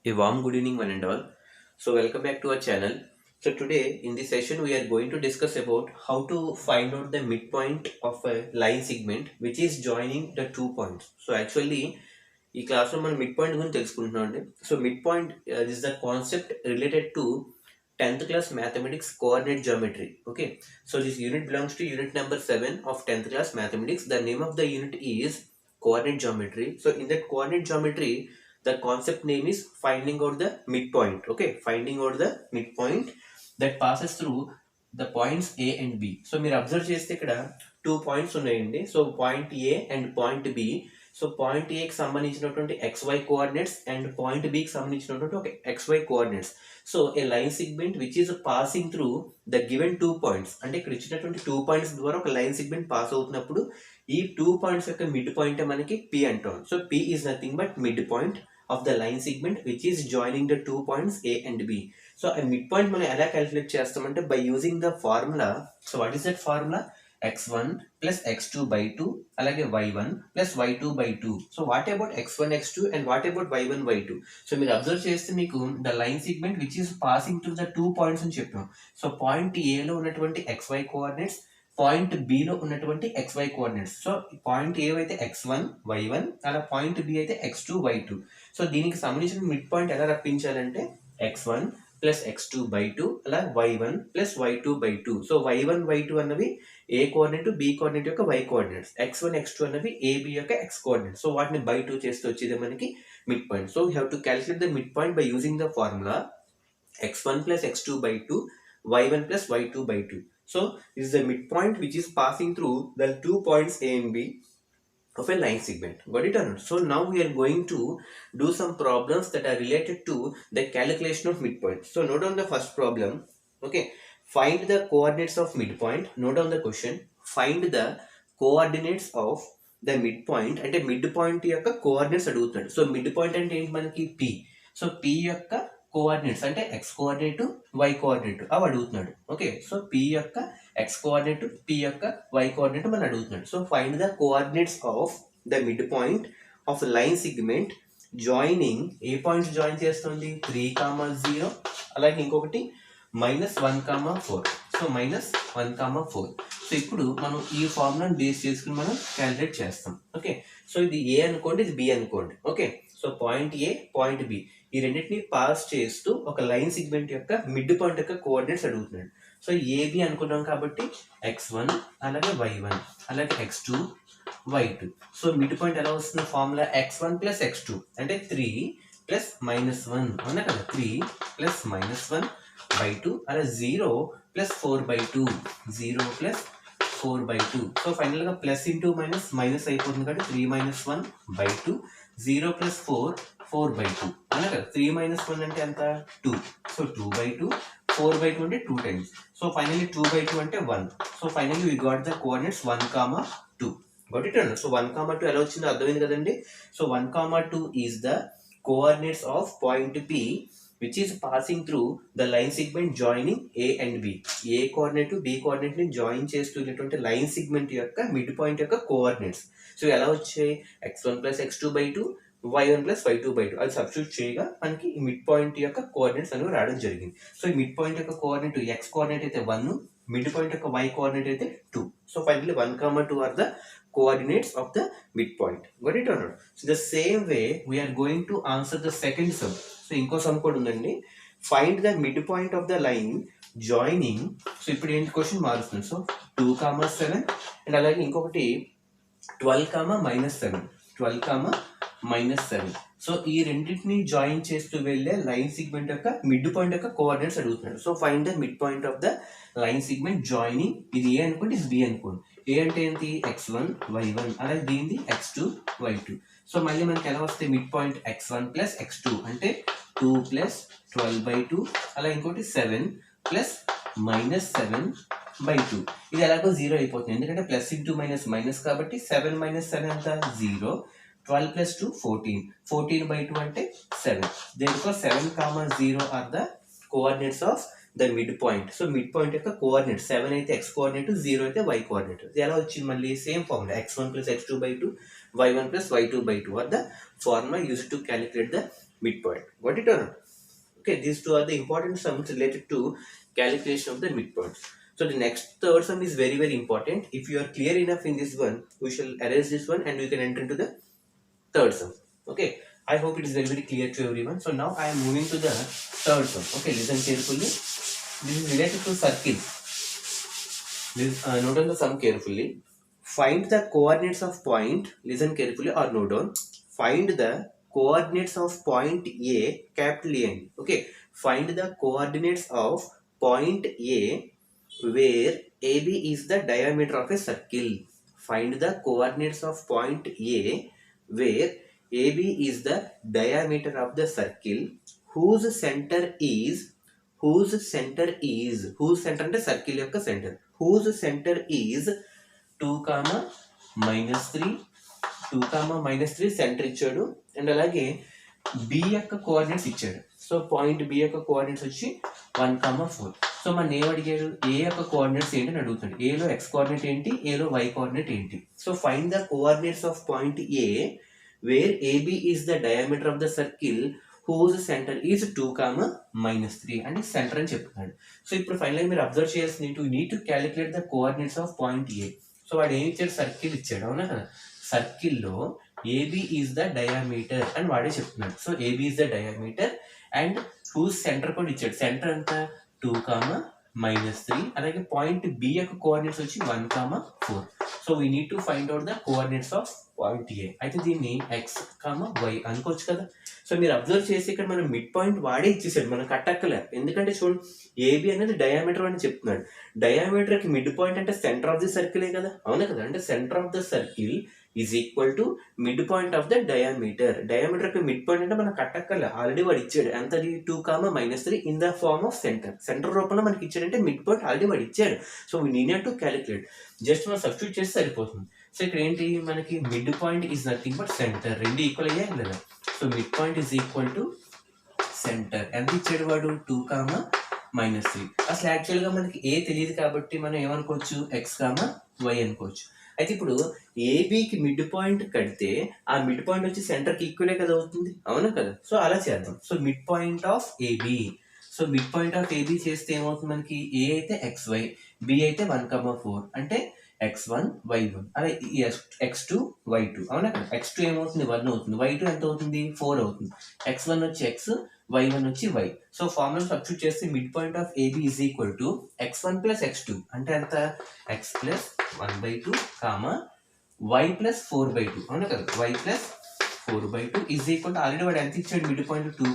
A warm good evening, one and all. So, welcome back to our channel. So, today in this session, we are going to discuss about how to find out the midpoint of a line segment which is joining the 2 points. So, actually, ఈ క్లాస్లో మనం mid point గురించి తెలుసుకుంటున్నాం అండి. So mid point is the concept related to 10th class mathematics coordinate geometry. Okay, so this unit belongs to unit number 7 of 10th class mathematics. The name of the unit is coordinate geometry. So in that coordinate geometry, the concept name is finding out the midpoint. Okay, finding out the midpoint that passes through the points A and B. So మీరు observe చేస్తే ఇక్కడ 2 points ఉన్నాయండి. So point A and point B. So point ఏకి సంబంధించినటువంటి XY coordinates and point బికి సంబంధించినటువంటి ఒక XY coordinates. So A line segment which is passing through the given 2 points, అంటే ఇక్కడ ఇచ్చినటువంటి 2 points ద్వారా ఒక లైన్ సెగ్మెంట్ పాస్ అవుతున్నప్పుడు ఈ 2 points యొక్క మిడ్ పాయింట్ మనకి P అంటాం. So P is nothing but mid point of the line segment which is joining the 2 points A and B. So ఆ మిడ్ పాయింట్ మనం ఎలా క్యాలిక్యులేట్ చేస్తామంటే by using the formula. So what is that formula? x1 plus x2 by 2 అలాగే y1 plus y2 by 2. So what about x1 x2 and what about y1 y2? So మీరు observe చేస్తే మీకు the line segment which is passing to the 2 points అని చెప్పాం. So point ఏలో ఉన్నటువంటి XY coordinates, point below ఉన్నటువంటి XY coordinates. So point A అయితే x1 y1 అలా పాయింట్ బి అయితే x2 y2. సో దీనికి సంబంధించిన మిడ్ పాయింట్ ఎలా రప్పించాలంటే x1 ప్లస్ x2 by 2 అలా y1 plus y2 by 2. So y1 y2 అన్నవి ఏ కోఆర్డినేట్ బి కోఆర్డినేట్ యొక్క y కోఆర్డినేట్స్, x1 x2 అన్నవి ఏబి యొక్క x కోఆర్డినేట్స్. సో వాటిని బై 2 చేస్తే వచ్చేది మనకి mid point. So you have to calculate the mid point by using the formula x1 plus x2 by 2 y1 plus y2 by 2. So this is the midpoint which is passing through the 2 points A and B of a line segment. Got it or not? So now we are going to do some problems that are related to the calculation of midpoint. So note down the first problem. Okay, find the coordinates of midpoint. Note down the question. Find the coordinates of the midpoint. అంటే mid point యొక్క coordinates అడుగుతున్నాడు. So mid point అంటే ఏంటి మనకి P. So P యొక్క coordinates అంటే x coordinate y coordinate అవి అడుగుతున్నాడు. ఓకే, సో P యొక్క x కోఆర్డినేట్ P యొక్క y కోఆర్డినేట్ మనం అడుగుతున్నాడు. So find the coordinates of the mid point of line segment joining. A points join చేస్తుంది? 3,0 అలాగే ఇంకొకటి -1,4. సో -1,4. సో ఇప్పుడు మనం ఈ ఫార్ములాని బేస్ చేసుకుని మనం క్యాలిక్యులేట్ చేస్తాం. ఓకే, సో ఇది ఏ అనుకోండి, ఇది బి అనుకోండి. ఓకే, సో పాయింట్ ఏ పాయింట్ బి ఈ రెండింటిని పాస్ చేస్తూ ఒక లైన్ సెగ్మెంట్ యొక్క మిడ్ పాయింట్ యొక్క కోఆర్డినేట్స్ అడుగుతున్నాడు. సో ఏబి అనుకున్నాం కాబట్టి x1 అలాగే y1 అలాగే x2 y2. So mid point ఎలా వస్తుంది? ఫార్ములా x1 ప్లస్ x2 అంటే 3 ప్లస్ -1 అవునా కదా, 3 ప్లస్ -1 by 2 అలా 0 plus 4 by 2, 0 plus 4 by 2. So ఫైనల్గా ప్లస్ ఇంటూ మైనస్ మైనస్ అయిపోతుంది కాబట్టి 3 - 1 by 2, 0 ప్లస్ 4 4 by 2 అలా కదా. 3 - 1 అంటే ఎంత? 2. సో 2 by 2, 4 by 2 అంటే 2 times. సో ఫైనల్లీ 2 by 2 అంటే 1. So finally we got the coordinates 1,2. Got it అండి. సో 1,2 ఎలా వచ్చిందో అర్థమైంది కదండి. So 1,2 is the coordinates of point P which is passing through the line segment joining A and B. A coordinate B coordinate ని join చేస్తూ ఉన్నటువంటి line segment యొక్క mid point యొక్క కోఆర్డినేట్స్. సో ఎలా వచ్చాయి? x1 plus x2 by 2 y1 plus y2 by 2 అది substitute చేయగా మనకి ఈ మిడ్ పాయింట్ యొక్క కోఆర్డినేట్స్ అనేవి రావడం జరిగింది. సో ఈ మిడ్ పాయింట్ యొక్క కోఆర్డినేట్ x కోఆర్డినేట్ అయితే 1, మిడ్ పాయింట్ యొక్క y కోఆర్డినేట్ అయితే 2. So finally 1,2 are the coordinates of the midpoint. Got it or not? So the same way we are going to answer the second sum. So ఇంకో some కూడా ఉందండి. Find the mid point of the line joining. So ఇప్పుడు ఏంటి question మారుస్తుంది. So 2,7 and అలాగే ఇంకొకటి 12,-7. 12,-7. So ఈ రెండింటిని జాయిన్ చేస్తూ వెళ్ళే లైన్ సెగ్మెంట్ యొక్క మిడ్ పాయింట్ యొక్క కోఆర్డినేట్స్ అడుగుతున్నాడు. So find the mid point of the line segment joining. ఇది ఏ అనుకోండి, ఇది బి అనుకోండి. ఏ అంటే ఏంటి? x1 y1 అలాగే దీనిది x2 y2. సో మళ్ళీ మనకి ఎలా వస్తే mid point x1 plus x2 అంటే 2 ప్లస్ 12 by 2 అలా ఇంకోటి 7 ప్లస్ -7 by 2. ఇది ఎలాగో 0 అయిపోతుంది ఎందుకంటే ప్లస్ ఇంటూ మైనస్ మైనస్ కాబట్టి 7 - 7 ఎంత? 0. 12 plus 2 14. 14 by 2 అంటే 7. Therefore 7,0 are the coordinates of the midpoint. So midpoint యొక్క కోఆర్డినేట్ 7 అయితే x కోఆర్డినేట్, 0 అయితే y కోఆర్డినేట్. ఇది ఎలా వచ్చింది? మళ్ళీ same formula x1 plus x2 by 2 y1 plus y2 by 2 are the formula used to calculate the midpoint. Got it or not? Okay, these two are the important sums related to calculation of the midpoints. So the next third sum is very very important. If you are clear enough in this one, we shall erase this one and we can enter into the third sum. Okay, I hope it is very very clear to everyone. So now I am moving to the third sum. Okay, listen carefully. This is related to circle. Note down the sum carefully. Find the coordinates of point. Listen carefully or note down. Find the coordinates of point A, capital A. Okay. Find the coordinates of point A where AB is the diameter of a circle. Find the coordinates of point A where AB is the diameter of the circle whose center is whose center అంటే circle యొక్క centre whose center is 2, -3 2, -3 centre ఇచ్చాడు and అలాగే B యొక్క coordinates ఇచ్చాడు. So point B యొక్క coordinates వచ్చి 1, 4. So మన ఏం అడిగాడు, ఏ యొక్క కోఆర్డినేట్స్ ఏంటి అని అడుగుతాడు. ఏలో ఎక్స్ కోఆర్డినేట్ ఏంటి, ఏలో వై కోఆర్డినేట్ ఏంటి. So find the coordinates of point A where AB is the diameter of the circle whose centre is 2, -3 అంటే సెంటర్ అని చెప్తున్నాడు. సో ఇప్పుడు ఫైనల్గా మీరు అబ్జర్వ్ చేయాల్సింది ఏంటి, need to calculate the coordinates of point A. So వాడు ఏం ఇచ్చాడు, సర్కిల్ ఇచ్చాడు అవునా కదా. సర్కిల్లో ఏబి ఈజ్ ద డయామీటర్ అని వాడే చెప్తున్నాడు. So AB is the diameter and whose centre కూడా ఇచ్చాడు. సెంటర్ అంతా 2, -3. అలాగే పాయింట్ బి యొక్క కోఆర్డినేట్స్ వచ్చి 1, 4. So we need to find out the coordinates of point A. అయితే దీన్ని ఎక్స్, వై అనుకోవచ్చు కదా. సో మీరు అబ్జర్వ్ చేసి ఇక్కడ మనం మిడ్ పాయింట్ వాడే ఇచ్చేసాడు, మనం కట్టక్కలే. ఎందుకంటే చూడండి, ఏబి అనేది డయామీటర్ అని చెప్తున్నాడు. డయామీటర్కి మిడ్ పాయింట్ అంటే సెంటర్ ఆఫ్ ది సర్కిలే కదా, అవునా కదా. అంటే centre of the circle is equal to mid point of the diameter. డయామీటర్కి మిడ్ పాయింట్ అంటే మనం కట్టక్కలే, ఆల్రెడీ వాడు ఇచ్చాడు. ఎంతది 2, -3 in the form of centre. Centre రూపంలో మనకి ఇచ్చాడంటే మిడ్ పాయింట్ ఆల్రెడీ వాడు ఇచ్చాడు. So we need to calculate. Just మనం సబ్స్టిట్యూట్ చేస్తే సరిపోతుంది. సో ఇక్కడ ఏంటి, మనకి mid point is nothing but centre. రెండు ఈక్వల్ అయ్యాయి లేదా. So mid point is equal to centre. ఎంత ఇచ్చాడు వాడు, 2, -3. అసలు యాక్చువల్గా మనకి ఏ తెలియదు కాబట్టి మనం ఏమనుకోవచ్చు, ఎక్స్, వై అనుకోవచ్చు. అయితే ఇప్పుడు ఏబికి మిడ్ పాయింట్ కడితే ఆ మిడ్ పాయింట్ వచ్చి సెంటర్కి ఈక్వలే కదా అవుతుంది, అవునా కదా. సో అలా చేద్దాం. So mid point of AB. So mid point of AB చేస్తే ఏమవుతుంది మనకి, ఏ అయితే XY, బి అయితే 1, 4 అంటే x1, y1. అదే x2, y2 అవునా కదా. x2 ఏమవుతుంది, 1 అవుతుంది. y2 ఎంత అవుతుంది, 4 అవుతుంది. x1 వచ్చి x, y1 వచ్చి y. సో ఫార్ములా సబ్స్టిట్యూట్ చేస్తే mid point of AB is equal to x1 + x2 అంటే ఎంత, x + 1/2, y + 4/2 అవునా కదా. y + 4/2 is equal to already వాడు ఎంత ఇచ్చాడు, మిడ్ పాయింట్ 2,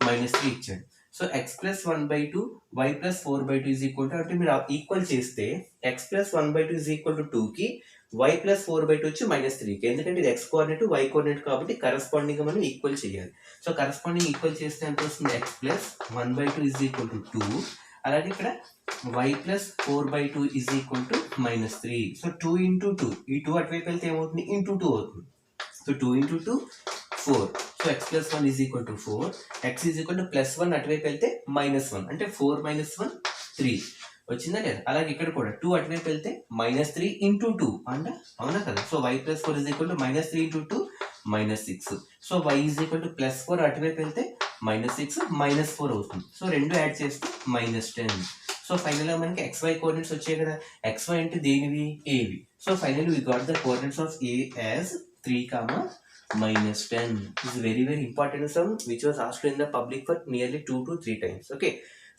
-3 ఇచ్చాడు. So x + 1/2, y + 4/2 is equal to, అంటే మీరు ఈక్వల్ చేస్తే x + 1/2 ఈజ్ ఈక్వల్ టు 2కి, y + 4/2 వచ్చి -3కి. ఎందుకంటే ఇది x కోఆర్డినేట్, y కోఆర్డినేట్ కాబట్టి కరెస్పాండింగ్ మనం ఈక్వల్ చేయాలి. సో కరెస్పాండింగ్ ఈక్వల్ చేస్తే ఎంత వస్తుంది, x + 1/2 ఈజ్ ఈక్వల్ టు 2. అలాగే ఇక్కడ y + 4/2 is equal to -3. So 2 × 2, ఈ 2 అటువైపు వెళ్తే ఏమవుతుంది, × 2 అవుతుంది. So 2 × 2, 4. So x + 1 is equal to 4. x is equal to +1 అటువైపు వెళ్తే -1 అంటే 4 - 1 3 వచ్చిందా లేదా. అలాగే ఇక్కడ కూడా 2 అటువైపు వెళ్తే -3 × 2 అంటే అవునా కదా. So y + 4 is equal to -3 × 2 -6. So y is equal to +4 అటువైపు వెళ్తే -6 -4 అవుతుంది. సో రెండు యాడ్ చేస్తే -10. సో ఫైనల్గా మనకి xy కోఆర్డినేట్స్ వచ్చాయి కదా. xy అంటే దేనివి, ఏవి. So finally we got the coordinates of A as 3, -10. This is very very important sum which was asked in the public for nearly 2 to 3 times. Okay.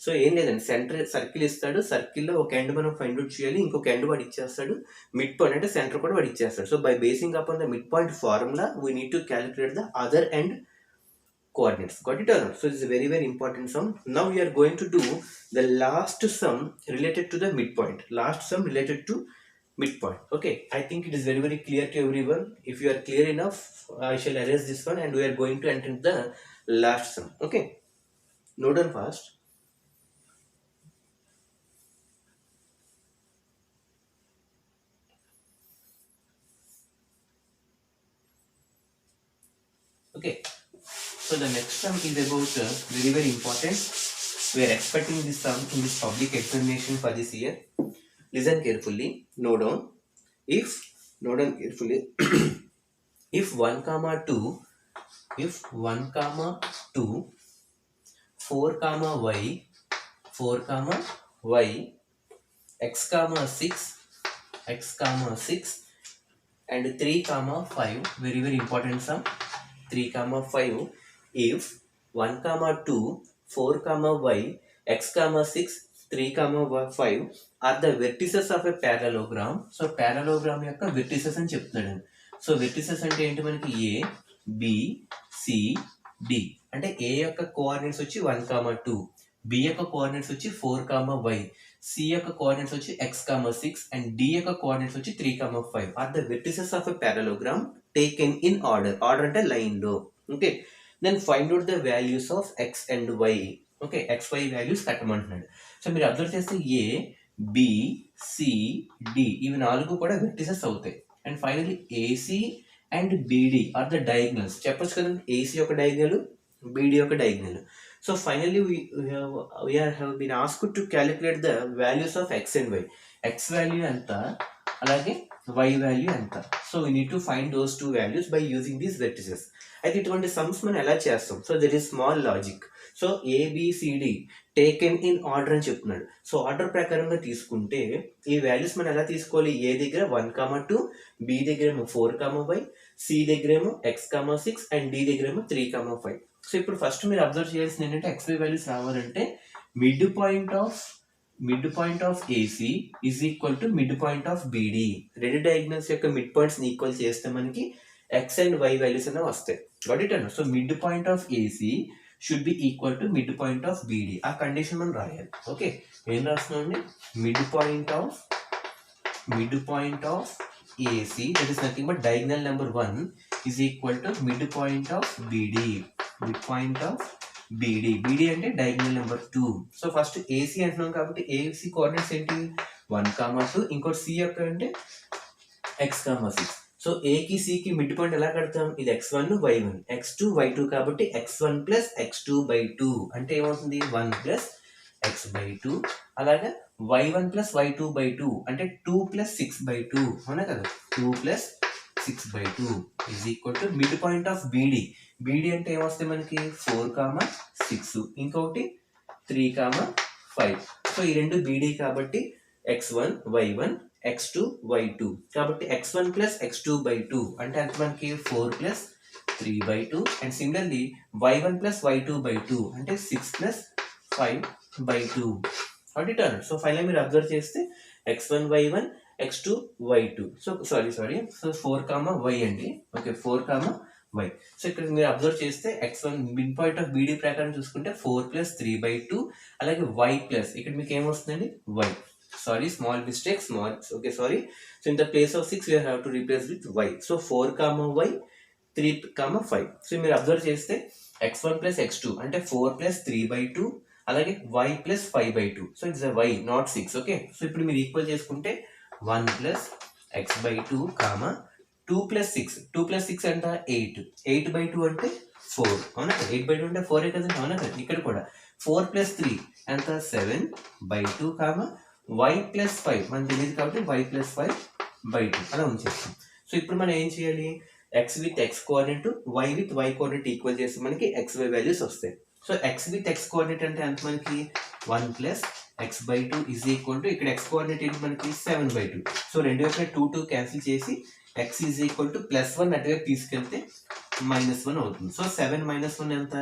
So ఏం లేదండి, centre circle ఇస్తాడు, సర్కిల్లో ఒక ఎండ్ మనం find out చేయాలి, ఇంకొక end వాడు ఇచ్చేస్తాడు. మిడ్ పాయింట్ అంటే సెంటర్ కూడా వాడు ఇచ్చేస్తాడు. So by basing upon the mid point formula we need to calculate the other end coordinates. Got it or not? So this is a very very important sum. Now we are going to do the last sum related to the midpoint. Last sum related to midpoint. Okay, I think it is very very clear to everyone. If you are clear enough, I shall erase this one and we are going to enter the last sum. Okay, note down fast. Okay, so the next sum is about very very important. We are expecting this sum in this public examination for this year. Listen carefully. Note down. If 1, 2 if 1 comma 2 4 comma y 4 comma y x comma 6 and 3 comma 5, very important sum, 3 comma 5, if 1 comma 2 4 comma y x comma 6 3 comma 5 are the vertices of a parallelogram. So parallelogram యొక్క vertices అని చెప్తున్నాడు. So vertices అంటే ఏంటి, మనకి a b c d. అంటే a యొక్క coordinates వచ్చి 1 comma 2, b యొక్క కోఆర్డినేట్స్ వచ్చి 4 కామా y, c యొక్క కోఆర్డినేట్స్ వచ్చి x కామా 6 అండ్ d యొక్క కోఆర్డినేట్స్ వచ్చి 3 comma 5 are the vertices of a parallelogram taken in order. Order అంటే లైన్ లో. Okay, then find out the values of x and y. Okay, xy values కట్టమంటున్నాడు. So మీరు observe చేస్తే a b c d ఇవి 4 కూడా vertices అవుతాయి. And finally ac and bd are the diagonals. చెప్పొచ్చు కదండి, ac యొక్క డయాగ్నల్, bd యొక్క diagonal. So finally we have been asked to calculate the values of x and y. x value ఎంత, అలాగే y value ఎంత. So we need to find those two values by using these vertices. అయితే ఇటువంటి sums మనం ఎలా చేస్తాం? So that is small logic. So ABCD taken in order అని చెప్తున్నాడు. సో ఆర్డర్ ప్రకారంగా తీసుకుంటే ఈ వాల్యూస్ మనం ఎలా తీసుకోవాలి? ఏ దగ్గర 1 కామా 2, B దగ్గర ఏమో 4 కామా y, C దగ్గర ఏమో x కామా 6 అండ్ D దగ్గర ఏమో 3 కామా 5. సో ఇప్పుడు ఫస్ట్ మీరు అబ్జర్వ్ చేయాల్సింది ఏంటంటే xy వాల్యూస్ రావాలంటే mid point of AC is equal to mid point of BD. రెండు డయాగ్నల్స్ యొక్క మిడ్ పాయింట్స్ ఈక్వల్ చేస్తే మనకి x అండ్ y వాల్యూస్ అనేవి వస్తాయి. గాట్ ఇట్ అన్న? So mid point of AC should be equal to mid point of BD. ఆ condition మనం రాయాలి. ఓకే, ఏం రాస్తున్నాం అండి? Mid point of AC, that is nothing but diagonal number 1 is equal to midpoint of BD. Midpoint of BD. BD అంటే diagonal number 2. So first AC అంటున్నాం కాబట్టి AC coordinates ఏంటి? 1 కామా 2, ఇంకోటి C యొక్క అంటే x కామా 6. సో A కి C కి mid point ఎలా కడతాం? ఇది x1 y1 x2 y2 కాబట్టి x1 ప్లస్ x2 బై 2 అంటే ఏమవుతుంది? 1 ప్లస్ x బై 2. అలాగే y1 ప్లస్ y2 బై 2 అంటే 2 ప్లస్ 6 బై 2. అవునా కదా? 2 plus 6 by 2 is equal to mid point of BD. BD అంటే ఏమొస్తాయి మనకి? 4 కామా 6, ఇంకొకటి 3 కామా 5. సో ఈ రెండు BD కాబట్టి x1 y1 x2 y2 కాబట్టి x1 ప్లస్ x2 బై 2 అంటే ఎంత మనకి? 4 plus 3 by 2. And similarly y1 plus y2 by 2 అంటే 6 plus 5 by 2. Auditor. So final మీరు అబ్జర్వ్ చేస్తే x1 y1 x2 y2. So sorry so 4 comma y అండి. Okay, 4 comma y. So ఇక్కడ మీరు observe చేస్తే x1 mid point of BD ప్రకారం చూసుకుంటే 4 plus 3 by 2 అలాగే y ప్లస్ ఇక్కడ మీకు ఏమొస్తుందండి? y. Sorry, small mistake, okay, sorry. So in the place of 6 we have to replace with y. So 4 comma y 3 comma 5. So మీరు observe చేస్తే x1 plus x2 అంటే 4 plus 3 by 2 అలాగే y plus 5 by 2. So it's y not 6. Okay, so ఇప్పుడు మీరు equal చేసుకుంటే 1 plus x by 2 comma 2 plus 6 అంటే 8 by 2 అంటే 4. అవునా? 8 బై 2 అంటే 4 కదండి. అవునా కదా? ఇక్కడ కూడా 4 ప్లస్ 3 ఎంత? 7 బై 2 కామా y ప్లస్ 5 మనకు తెలియదు కాబట్టి y ప్లస్ 5 బై 2 అలా ఉంచేస్తాం. సో ఇప్పుడు మనం ఏం చేయాలి? x with x coordinate y with y coordinate equal చేస్తే మనకి xy వాల్యూస్ వస్తాయి. So x with x coordinate అంటే ఎంత మనకి? 1 plus x by 2 is equal to ఇక్కడ x కోఆర్డినేట్ ఏంటి మనకి? 7 బై 2. సో రెండు వైపు 2 క్యాన్సిల్ చేసి x is equal to plus 1 అటువైపు తీసుకెళ్తే మైనస్ 1 అవుతుంది. సో 7 మైనస్ 1 ఎంత?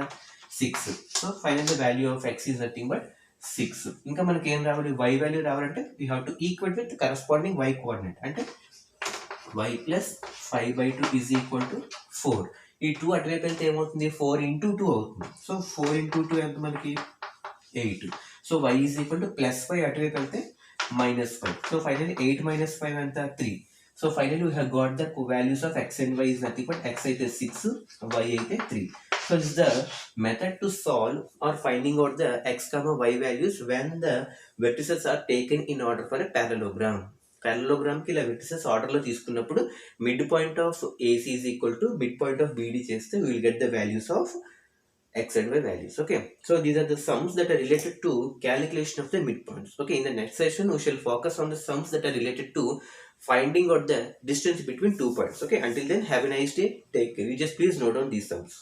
6. So final the value of x is nothing but 6. ఇంకా మనకి ఏం రావాలి? y వాల్యూ రావాలంటే we have to equal with corresponding y coordinate అంటే y plus 5 by 2 is equal to 4. ఈ 2 అటువైపు వెళ్తే ఏమవుతుంది? 4 ఇంటూ 2 అవుతుంది. సో 4 ఇంటూ 2 ఎంత మనకి? 8. So y is equal to plus 5 అటువైపు వెళ్తే మైనస్ 5. సో ఫైనల్లీ 8 మైనస్ 5 ఎంత? 3. So finally we have got the values of x and y is nothing but x అయితే 6, y అయితే 3. So this is the method to solve or finding out the x comma y values when the vertices are taken in order for a parallelogram. Parallelogram ki ila vertices order lo తీసుకున్నప్పుడు mid point of AC is equal to mid point of BD చేస్తే we will get the values of x and y values. Okay, so these are the sums that are related to calculation of the midpoints. Okay, in the next session we shall focus on the sums that are related to finding out the distance between 2 points. Okay, until then have a nice day, take care. You just please note down these sums.